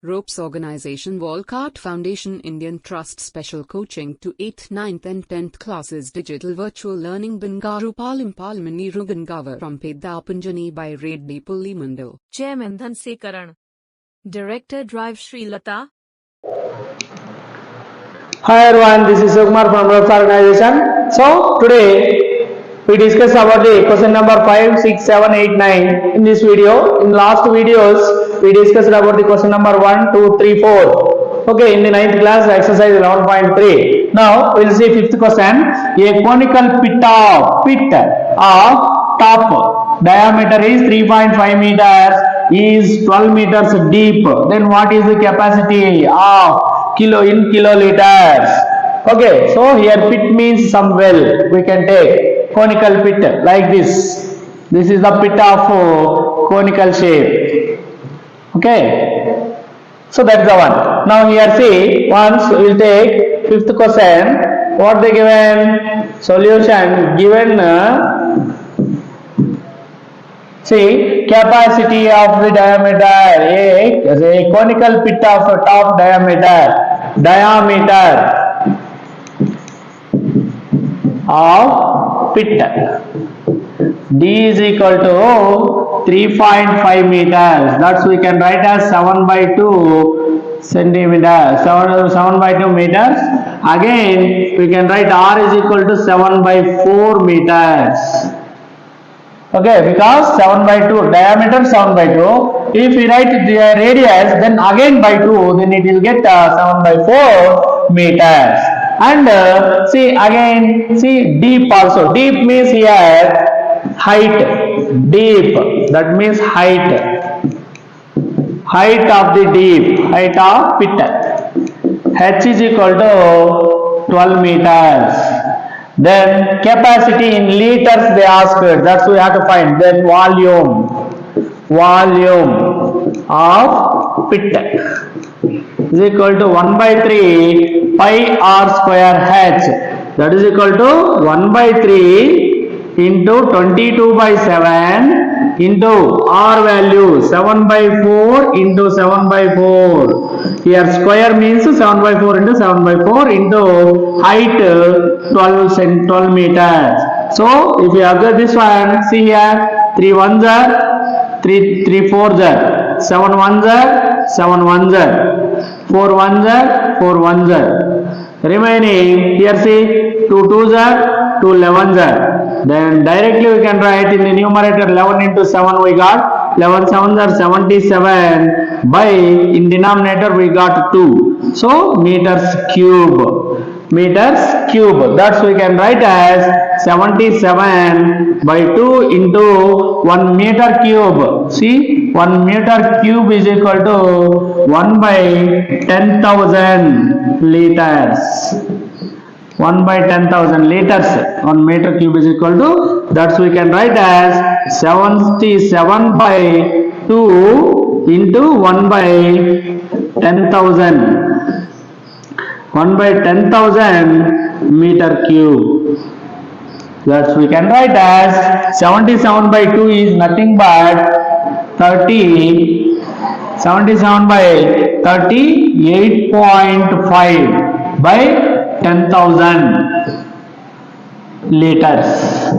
Ropes Organization Walcott Foundation Indian Trust Special Coaching to 8th, 9th and 10th classes Digital Virtual Learning Bangaru Palimani Rugangavar from Pedapunjani by Reddy Pullimandal. Chairman Dhansekaran. Director Drive Sri Lata. Hi everyone, this is Sukumar from Ropes Organization. So today we discuss about the question number 5, 6, 7, 8, 9 in this video. In last videos we discussed about the question number 1, 2, 3, 4. Okay, in the 9th class exercise 11.3. Now we will see 5th question. A conical pit of top diameter is 3.5 meters is 12 meters deep. Then what is the capacity of in kiloliters? Okay, so here pit means some well. We can take conical pit like this. This is the pit of conical shape. Okay, so that's the one. Now here see, once we will take 5th question. What they given? Solution given. See, capacity of the diameter, a conical pit of top diameter of pit D is equal to 3.5 meters. That's we can write as 7 by 2 centimeters, 7 by 2 meters. Again, we can write R is equal to 7 by 4 meters. Okay, because 7 by 2, diameter 7 by 2. If we write the radius, then again by 2, then it will get 7 by 4 meters. And see again, see deep also. Deep means here height. Deep, that means height. Height of the deep, height of pit. H is equal to 12 meters. Then capacity in liters they asked, that's we have to find. Then volume of pit is equal to 1 by 3 pi r square h. That is equal to 1 by 3 into 22 by 7 into r value 7 by 4 into 7 by 4. Here square means 7 by 4 into 7 by 4 into height 12 meters. So if you observe this one, see here 3 ones are 3 fours are 7 ones are 7 ones are 4 ones are 4 ones are. Remaining here see 2 twos are 2 11s are. Then directly we can write in the numerator 11 into 7 we got 11 sevens are 77 by in denominator we got 2. So meters cube. That's we can write as 77 by 2 into 1 meter cube. See, 1 meter cube is equal to 1 by 10,000 liters. 1 by 10,000 liters. 1 meter cube is equal to, that's we can write as 77 by 2 into 1 by 10,000. 1 by 10,000 meter cube. That we can write as 77 by 2 is nothing but 77 by 38.5 by 10,000 liters.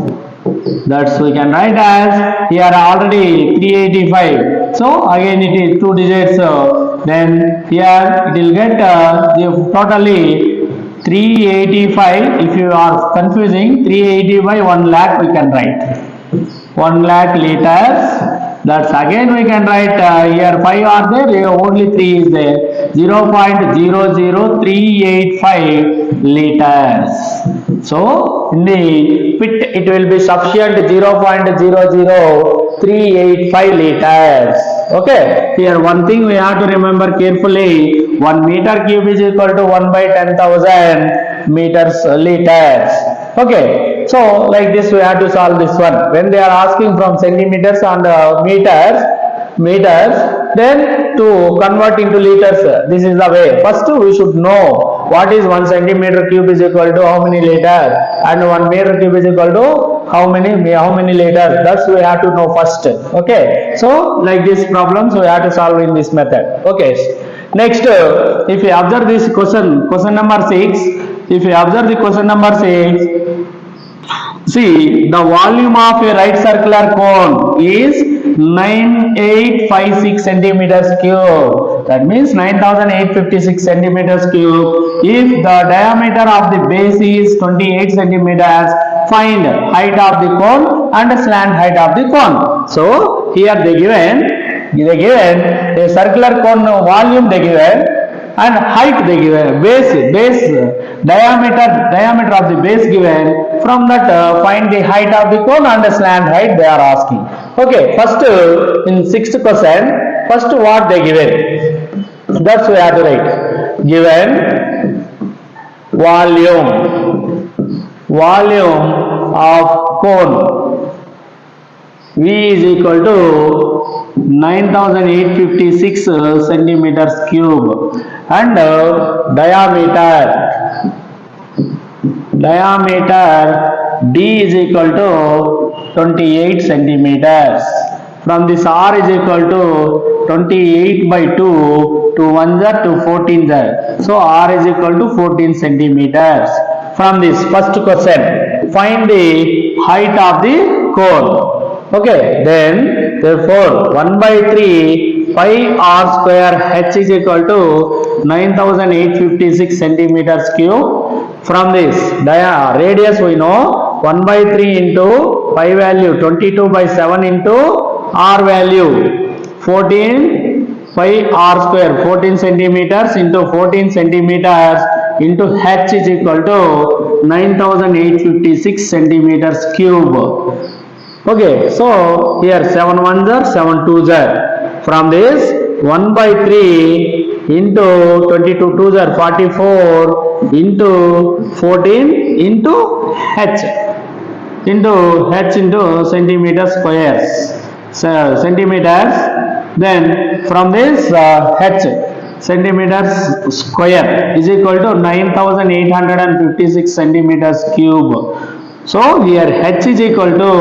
That's we can write as here already 385. So again it is 2 digits. Then here it will get totally 385. If you are confusing, 380 by 1 lakh we can write 1 lakh liters. That's again we can write here 5 are there, only 3 is there, 0.00385 liters. So in the pit it will be sufficient 0.00385 liters. Okay, here one thing we have to remember carefully, 1 meter cube is equal to 1 by 10,000 meters liters. Okay, so like this we have to solve this one. When they are asking from centimeters and meters, then to convert into liters, this is the way. First we should know what is 1 centimeter cube is equal to how many liter, and 1 meter cube is equal to how many liters. That's we have to know first. Okay, so like these problems we have to solve in this method. Okay, next if you observe this question number 6, if you observe the question number 6, see the volume of a right circular cone is 9856 centimeters cube. That means 9856 centimeters cube. If the diameter of the base is 28 centimeters, find height of the cone and slant height of the cone. So here they given a circular cone volume they given, and height they given, base diameter of the base given. From that find the height of the cone and the slant height they are asking. Okay, first in 6th question, first what they given, that's we have to write. Given volume of cone V is equal to 9856 centimeters cube, and diameter D is equal to 28 centimeters. From this R is equal to 28 by 2, 2 1s are 2 14s are. So R is equal to 14 centimeters. From this first question, find the height of the cone. Okay, then therefore 1 by 3 pi r square h is equal to 9856 centimeters cube. From this radius we know 1 by 3 into pi value 22 by 7 into r value 14 pi r square 14 centimeters into 14 centimeters into h is equal to 9856 centimeters cube. Okay, so here 7 1s are 7 2s are. From this 1 by 3 into 22 2s are 44 into 14 into h into centimeter squares, centimeters. Then from this h centimeters square is equal to 9856 centimeters cube. So here h is equal to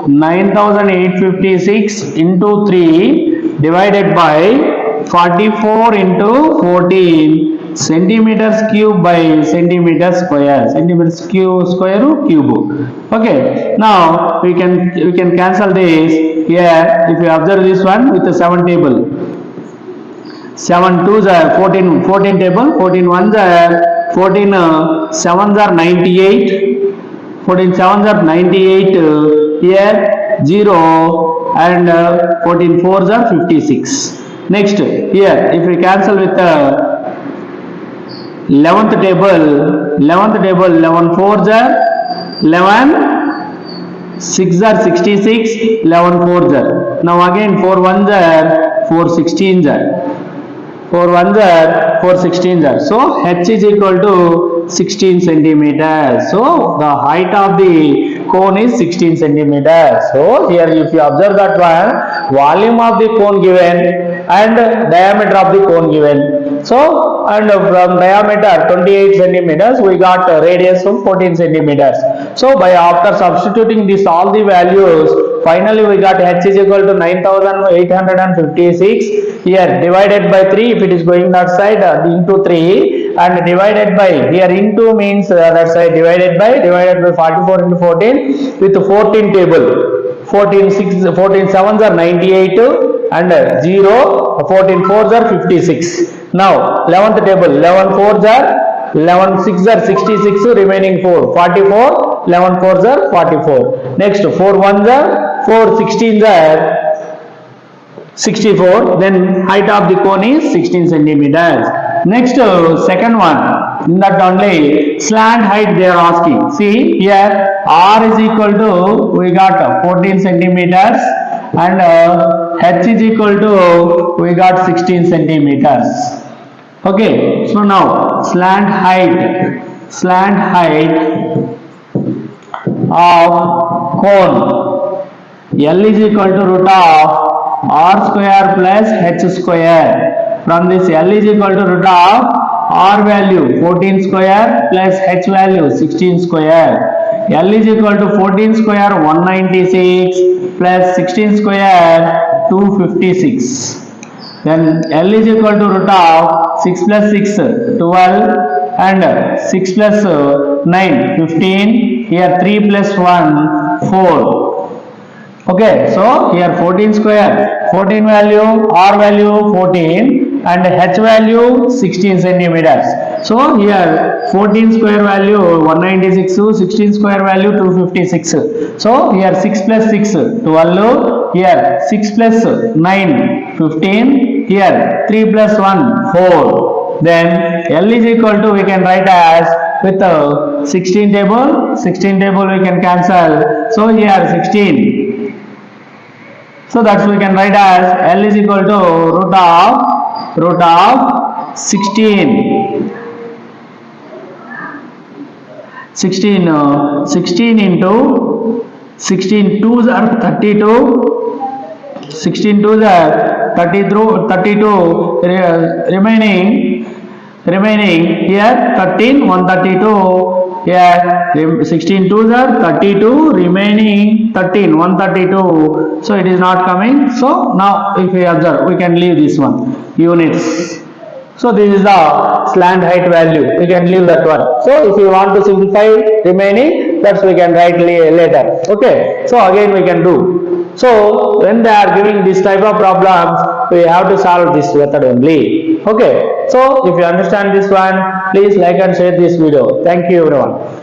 9856 into 3 divided by 44 into 14 centimeters cube by centimeter square, cube. Okay, now we can cancel this. Here if you observe this one with the 7 table, 7 2s are 14 table, 14 1s are 14 7s are 98, 14 7s are 98, here 0, and 14 4s are 56. Next here if we cancel with the 11th table, 11 4s are 11, 6 are 66, 11 4s are. Now again 4 1s are 4 16s are. 4 1s are 4 16s are. So h is equal to 16 centimeters. So the height of the cone is 16 centimeters. So here if you observe that one, volume of the cone given and diameter of the cone given. So and from diameter 28 centimeters we got radius of 14 centimeters. So by after substituting this all the values, finally we got h is equal to 9856. Here divided by 3 if it is going that side into 3, and divided by, here into means that side divided by 44 into 14 with 14 table. 14 7s are 98 and 0, 14 4s are 56. Now 11th table, 11 4s are 11 6s are 66, remaining 4 44, 11 4s are 44. Next 4 1s are 4 16s are 64. Then height of the cone is 16 centimeters. Next second one, in that only slant height they are asking. See here r is equal to, we got 14 centimeters and h is equal to, we got 16 centimeters. Okay, so now slant height of cone L is equal to root of r square plus h square. From this L is equal to root of R value 14 square plus H value 16 square. L is equal to 14 square 196 plus 16 square 256. Then L is equal to root of 6 plus 6 12 and 6 plus 9 15. Here 3 plus 1 4. Okay, so here 14 square, 14 value, R value 14 and H value 16 centimeters. So here 14 square value 196, 16 square value 256. So here 6 plus 6 12, here 6 plus 9 15, here 3 plus 1 4. Then L is equal to, we can write as with 16 table we can cancel. So here 16. So that's we can write as L is equal to root of 16. 16 into 16 2s are 32. 16 2s are 32 remaining here 13 132. Here 16 2s are 32 remaining 13 132. So it is not coming. So now if we observe, we can leave this one units. So this is the slant height value, we can leave that one. So if you want to simplify remaining, that's we can write later. Okay, so again we can do. So when they are giving this type of problems, we have to solve this method only. Okay, so if you understand this one, please like and share this video. Thank you everyone.